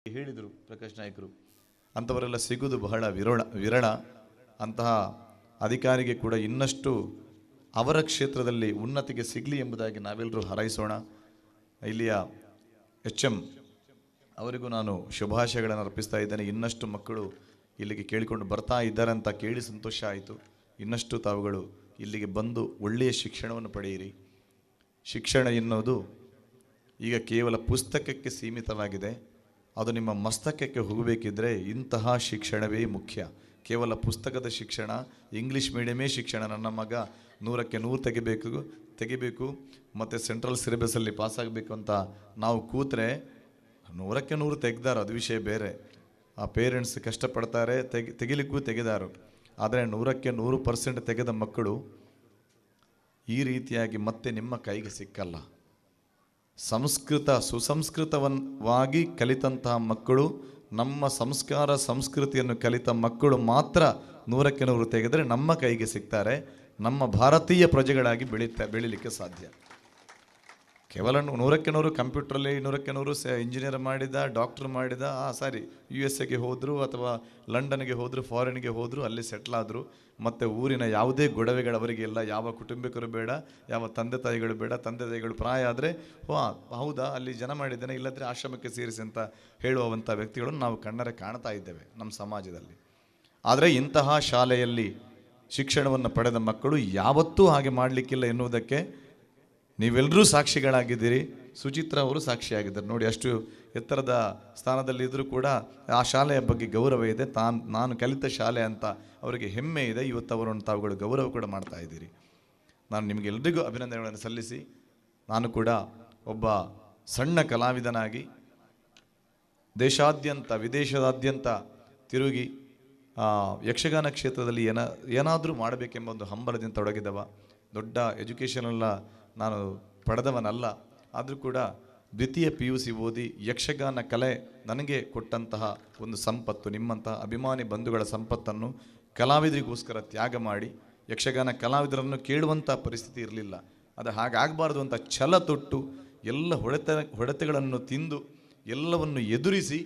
ಹೇಳಿದರು ಪ್ರಕಾಶ್ ನಾಯ್ಕರು. ಅಂಥವರೆಲ್ಲ ಸಿಗುವುದು ಬಹಳ ವಿರಳ. ಅಂತಹ ಅಧಿಕಾರಿಗೆ ಕೂಡ ಇನ್ನಷ್ಟು ಅವರ ಕ್ಷೇತ್ರದಲ್ಲಿ ಉನ್ನತಿಗೆ ಸಿಗಲಿ ಎಂಬುದಾಗಿ ನಾವೆಲ್ಲರೂ ಹಾರೈಸೋಣ. ಇಲ್ಲಿಯ HM ಅವರಿಗೂ ನಾನು ಶುಭಾಶಯಗಳನ್ನು ಅರ್ಪಿಸ್ತಾ ಇದ್ದೇನೆ. ಇನ್ನಷ್ಟು ಮಕ್ಕಳು ಇಲ್ಲಿಗೆ ಕೇಳಿಕೊಂಡು ಬರ್ತಾ ಇದ್ದಾರೆ ಅಂತ ಕೇಳಿ ಸಂತೋಷ ಆಯಿತು. ಇನ್ನಷ್ಟು ತಾವುಗಳು ಇಲ್ಲಿಗೆ ಬಂದು ಒಳ್ಳೆಯ ಶಿಕ್ಷಣವನ್ನು ಪಡೆಯಿರಿ. ಶಿಕ್ಷಣ ಎನ್ನುವುದು ಈಗ ಕೇವಲ ಪುಸ್ತಕಕ್ಕೆ ಸೀಮಿತವಾಗಿದೆ. ಅದು ನಿಮ್ಮ ಮಸ್ತಕಕ್ಕೆ ಹೋಗಬೇಕಿದ್ರೆ ಇಂತಹ ಶಿಕ್ಷಣವೇ ಮುಖ್ಯ. ಕೇವಲ ಪುಸ್ತಕದ ಶಿಕ್ಷಣ, ಇಂಗ್ಲೀಷ್ ಮೀಡಿಯಮೇ ಶಿಕ್ಷಣ, ನನ್ನ ಮಗ 100ಕ್ಕೆ 100 ತೆಗಿಬೇಕು ಮತ್ತು ಸೆಂಟ್ರಲ್ ಸಿಲೆಬಸಲ್ಲಿ ಪಾಸಾಗಬೇಕು ಅಂತ ನಾವು ಕೂತ್ರೆ 100ಕ್ಕೆ 100 ತೆಗೆದಾರು, ಅದು ವಿಷಯ ಬೇರೆ. ಆ ಪೇರೆಂಟ್ಸ್ ಕಷ್ಟಪಡ್ತಾರೆ, ತೆಗಿಲಿಕ್ಕೂ ತೆಗೆದಾರು. ಆದರೆ 100ಕ್ಕೆ 100% ತೆಗೆದ ಮಕ್ಕಳು ಈ ರೀತಿಯಾಗಿ ಮತ್ತೆ ನಿಮ್ಮ ಕೈಗೆ ಸಿಕ್ಕಲ್ಲ. ಸುಸಂಸ್ಕೃತವಾಗಿ ಕಲಿತಂತಹ ಮಕ್ಕಳು, ನಮ್ಮ ಸಂಸ್ಕಾರ ಸಂಸ್ಕೃತಿಯನ್ನು ಕಲಿತ ಮಕ್ಕಳು ಮಾತ್ರ 100ಕ್ಕೆ 100 ತೆಗೆದರೆ ನಮ್ಮ ಕೈಗೆ ಸಿಗ್ತಾರೆ. ನಮ್ಮ ಭಾರತೀಯ ಪ್ರಜೆಗಳಾಗಿ ಬೆಳೀಲಿಕ್ಕೆ ಸಾಧ್ಯ. ಕೇವಲ 100ಕ್ಕೆ 100 ಕಂಪ್ಯೂಟ್ರಲ್ಲಿ 100ಕ್ಕೆ 100 ಇಂಜಿನಿಯರ್ ಮಾಡಿದ, ಡಾಕ್ಟರ್ ಮಾಡಿದ, USA ಹೋದರು ಅಥವಾ ಲಂಡನ್ಗೆ ಹೋದರು, ಫಾರಿನ್ಗೆ ಹೋದರು, ಅಲ್ಲಿ ಸೆಟ್ಲ್ ಆದರು. ಮತ್ತು ಊರಿನ ಯಾವುದೇ ಗೊಡವೆಗಳು ಅವರಿಗೆ ಇಲ್ಲ. ಯಾವ ಕುಟುಂಬಿಕರು ಬೇಡ, ಯಾವ ತಂದೆ ತಾಯಿಗಳು ಬೇಡ. ತಂದೆ ತಾಯಿಗಳು ಪ್ರಾಯ ಆದರೆ ಹೌದಾ ಅಲ್ಲಿ ಜನ ಮಾಡಿದ್ದೇನೆ, ಇಲ್ಲದ್ರೆ ಆಶ್ರಮಕ್ಕೆ ಸೇರಿಸಿ ಅಂತ ಹೇಳುವಂಥ ವ್ಯಕ್ತಿಗಳನ್ನು ನಾವು ಕಣ್ಣರೆ ಕಾಣ್ತಾ ಇದ್ದೇವೆ ನಮ್ಮ ಸಮಾಜದಲ್ಲಿ. ಆದರೆ ಇಂತಹ ಶಾಲೆಯಲ್ಲಿ ಶಿಕ್ಷಣವನ್ನು ಪಡೆದ ಮಕ್ಕಳು ಯಾವತ್ತೂ ಹಾಗೆ ಮಾಡಲಿಕ್ಕಿಲ್ಲ ಎನ್ನುವುದಕ್ಕೆ ನೀವೆಲ್ಲರೂ ಸಾಕ್ಷಿಗಳಾಗಿದ್ದೀರಿ. ಸುಚಿತ್ರ ಅವರು ಸಾಕ್ಷಿಯಾಗಿದ್ದಾರೆ. ನೋಡಿ, ಅಷ್ಟು ಎತ್ತರದ ಸ್ಥಾನದಲ್ಲಿದ್ದರೂ ಕೂಡ ಆ ಶಾಲೆಯ ಬಗ್ಗೆ ಗೌರವ ಇದೆ. ನಾನು ಕಲಿತ ಶಾಲೆ ಅಂತ ಅವರಿಗೆ ಹೆಮ್ಮೆ ಇದೆ. ಇವತ್ತು ಅವರನ್ನು ತಾವುಗಳು ಗೌರವ ಕೂಡ ಮಾಡ್ತಾ ಇದ್ದೀರಿ. ನಾನು ನಿಮಗೆಲ್ಲರಿಗೂ ಅಭಿನಂದನೆಗಳನ್ನು ಸಲ್ಲಿಸಿ, ನಾನು ಕೂಡ ಒಬ್ಬ ಸಣ್ಣ ಕಲಾವಿದನಾಗಿ ದೇಶಾದ್ಯಂತ ವಿದೇಶದಾದ್ಯಂತ ತಿರುಗಿ ಯಕ್ಷಗಾನ ಕ್ಷೇತ್ರದಲ್ಲಿ ಏನಾದರೂ ಮಾಡಬೇಕೆಂಬ ಒಂದು ಹಂಬಲದಿಂದ ತೊಡಗಿದವ. ದೊಡ್ಡ ಎಜುಕೇಷನೆಲ್ಲ ನಾನು ಪಡೆದವನಲ್ಲ. ಆದರೂ ಕೂಡ ದ್ವಿತೀಯ PUC ಓದಿ ಯಕ್ಷಗಾನ ಕಲೆ ನನಗೆ ಕೊಟ್ಟಂತಹ ಒಂದು ಸಂಪತ್ತು, ನಿಮ್ಮಂತಹ ಅಭಿಮಾನಿ ಬಂಧುಗಳ ಸಂಪತ್ತನ್ನು ಕಲಾವಿದರಿಗೋಸ್ಕರ ತ್ಯಾಗ ಮಾಡಿ, ಯಕ್ಷಗಾನ ಕಲಾವಿದರನ್ನು ಕೇಳುವಂಥ ಪರಿಸ್ಥಿತಿ ಇರಲಿಲ್ಲ. ಅದು ಹಾಗಾಗಬಾರ್ದು ಅಂತ ಛಲ ತೊಟ್ಟು ಎಲ್ಲ ಹೊಡೆತಗಳನ್ನು ತಿಂದು ಎಲ್ಲವನ್ನು ಎದುರಿಸಿ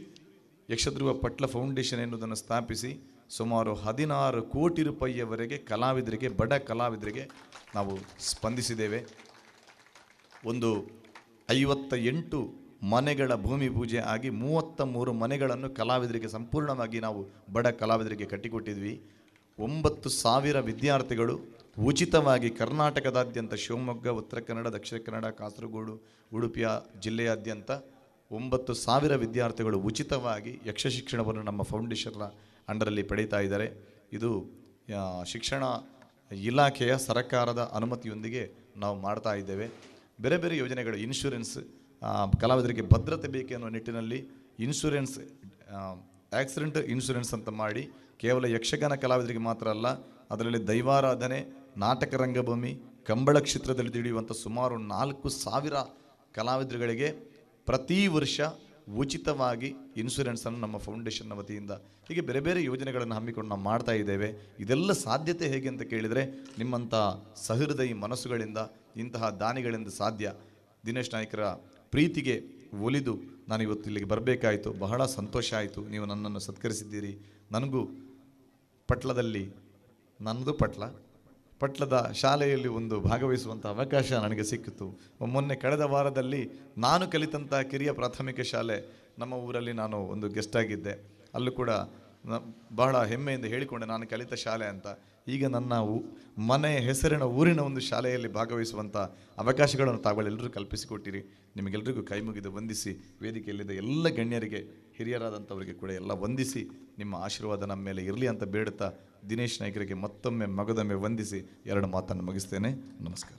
ಯಕ್ಷಧ್ರುವ ಪಟ್ಲ ಫೌಂಡೇಶನ್ ಎನ್ನುವುದನ್ನು ಸ್ಥಾಪಿಸಿ ಸುಮಾರು 16 ಕೋಟಿ ರೂಪಾಯಿಯವರೆಗೆ ಕಲಾವಿದರಿಗೆ, ಬಡ ಕಲಾವಿದರಿಗೆ ನಾವು ಸ್ಪಂದಿಸಿದ್ದೇವೆ. ಒಂದು 58 ಮನೆಗಳ ಭೂಮಿ ಪೂಜೆ ಆಗಿ 33 ಮನೆಗಳನ್ನು ಕಲಾವಿದರಿಗೆ ಸಂಪೂರ್ಣವಾಗಿ ನಾವು ಬಡ ಕಲಾವಿದರಿಗೆ ಕಟ್ಟಿಕೊಟ್ಟಿದ್ವಿ. 9,000 ವಿದ್ಯಾರ್ಥಿಗಳು ಉಚಿತವಾಗಿ ಕರ್ನಾಟಕದಾದ್ಯಂತ, ಶಿವಮೊಗ್ಗ, ಉತ್ತರ ಕನ್ನಡ, ದಕ್ಷಿಣ ಕನ್ನಡ, ಕಾಸರಗೋಡು, ಉಡುಪಿಯ ಜಿಲ್ಲೆಯಾದ್ಯಂತ 9,000 ವಿದ್ಯಾರ್ಥಿಗಳು ಉಚಿತವಾಗಿ ಯಕ್ಷ ಶಿಕ್ಷಣವನ್ನು ನಮ್ಮ ಫೌಂಡೇಶನ್ನ ಅಂಡರಲ್ಲಿ ಪಡೀತಾ ಇದ್ದಾರೆ. ಇದು ಶಿಕ್ಷಣ ಇಲಾಖೆಯ ಸರ್ಕಾರದ ಅನುಮತಿಯೊಂದಿಗೆ ನಾವು ಮಾಡ್ತಾ ಇದ್ದೇವೆ. ಬೇರೆ ಬೇರೆ ಯೋಜನೆಗಳು, ಇನ್ಶೂರೆನ್ಸ್, ಕಲಾವಿದರಿಗೆ ಭದ್ರತೆ ಬೇಕೆನ್ನುವ ನಿಟ್ಟಿನಲ್ಲಿ ಇನ್ಶೂರೆನ್ಸ್, ಆಕ್ಸಿಡೆಂಟ್ ಇನ್ಶೂರೆನ್ಸ್ ಅಂತ ಮಾಡಿ ಕೇವಲ ಯಕ್ಷಗಾನ ಕಲಾವಿದರಿಗೆ ಮಾತ್ರ ಅಲ್ಲ, ಅದರಲ್ಲಿ ದೈವಾರಾಧನೆ, ನಾಟಕ ರಂಗಭೂಮಿ, ಕಂಬಳ ಕ್ಷೇತ್ರದಲ್ಲಿ ದುಡಿಯುವಂಥ ಸುಮಾರು 4,000 ಕಲಾವಿದರುಗಳಿಗೆ ಪ್ರತಿ ವರ್ಷ ಉಚಿತವಾಗಿ ಇನ್ಶೂರೆನ್ಸನ್ನು ನಮ್ಮ ಫೌಂಡೇಶನ್ನ ವತಿಯಿಂದ, ಹೀಗೆ ಬೇರೆ ಬೇರೆ ಯೋಜನೆಗಳನ್ನು ಹಮ್ಮಿಕೊಂಡು ನಾವು ಮಾಡ್ತಾ ಇದ್ದೇವೆ. ಇದೆಲ್ಲ ಸಾಧ್ಯತೆ ಹೇಗೆ ಅಂತ ಕೇಳಿದರೆ ನಿಮ್ಮಂಥ ಸಹೃದಯಿ ಮನಸ್ಸುಗಳಿಂದ, ಇಂತಹ ದಾನಿಗಳಿಂದ ಸಾಧ್ಯ. ದಿನೇಶ್ ನಾಯ್ಕರ ಪ್ರೀತಿಗೆ ಒಲಿದು ನಾನು ಇವತ್ತು ಇಲ್ಲಿಗೆ ಬರಬೇಕಾಯಿತು. ಬಹಳ ಸಂತೋಷ ಆಯಿತು, ನೀವು ನನ್ನನ್ನು ಸತ್ಕರಿಸಿದ್ದೀರಿ. ನನಗೂ ಪಟ್ಲದಲ್ಲಿ, ನನ್ನದು ಪಟ್ಲದ ಶಾಲೆಯಲ್ಲಿ ಒಂದು ಭಾಗವಹಿಸುವಂಥ ಅವಕಾಶ ನನಗೆ ಸಿಕ್ಕಿತು. ಮೊನ್ನೆ ಕಳೆದ ವಾರದಲ್ಲಿ ನಾನು ಕಲಿತಂಥ ಕಿರಿಯ ಪ್ರಾಥಮಿಕ ಶಾಲೆ ನಮ್ಮ ಊರಲ್ಲಿ ನಾನು ಒಂದು ಗೆಸ್ಟ್ ಆಗಿದ್ದೆ. ಅಲ್ಲೂ ಕೂಡ ಬಹಳ ಹೆಮ್ಮೆಯಿಂದ ಹೇಳಿಕೊಂಡೆ ನಾನು ಕಲಿತ ಶಾಲೆ ಅಂತ. ಈಗ ನನ್ನ ಮನೆಯ ಹೆಸರಿನ ಊರಿನ ಒಂದು ಶಾಲೆಯಲ್ಲಿ ಭಾಗವಹಿಸುವಂಥ ಅವಕಾಶಗಳನ್ನು ತಾವುಗಳೆಲ್ಲರೂ ಕಲ್ಪಿಸಿಕೊಟ್ಟಿರಿ. ನಿಮಗೆಲ್ಲರಿಗೂ ಕೈ ಮುಗಿದು ವಂದಿಸಿ, ವೇದಿಕೆಯಲ್ಲಿದ್ದ ಎಲ್ಲ ಗಣ್ಯರಿಗೆ, ಹಿರಿಯರಾದಂಥವರಿಗೆ ಕೂಡ ಎಲ್ಲ ವಂದಿಸಿ, ನಿಮ್ಮ ಆಶೀರ್ವಾದ ನಮ್ಮ ಮೇಲೆ ಇರಲಿ ಅಂತ ಬೇಡುತ್ತಾ ದಿನೇಶ್ ನಾಯ್ಕರಿಗೆ ಮತ್ತೊಮ್ಮೆ ಮಗದೊಮ್ಮೆ ವಂದಿಸಿ 2 ಮಾತನ್ನು ಮುಗಿಸ್ತೇನೆ. ನಮಸ್ಕಾರ.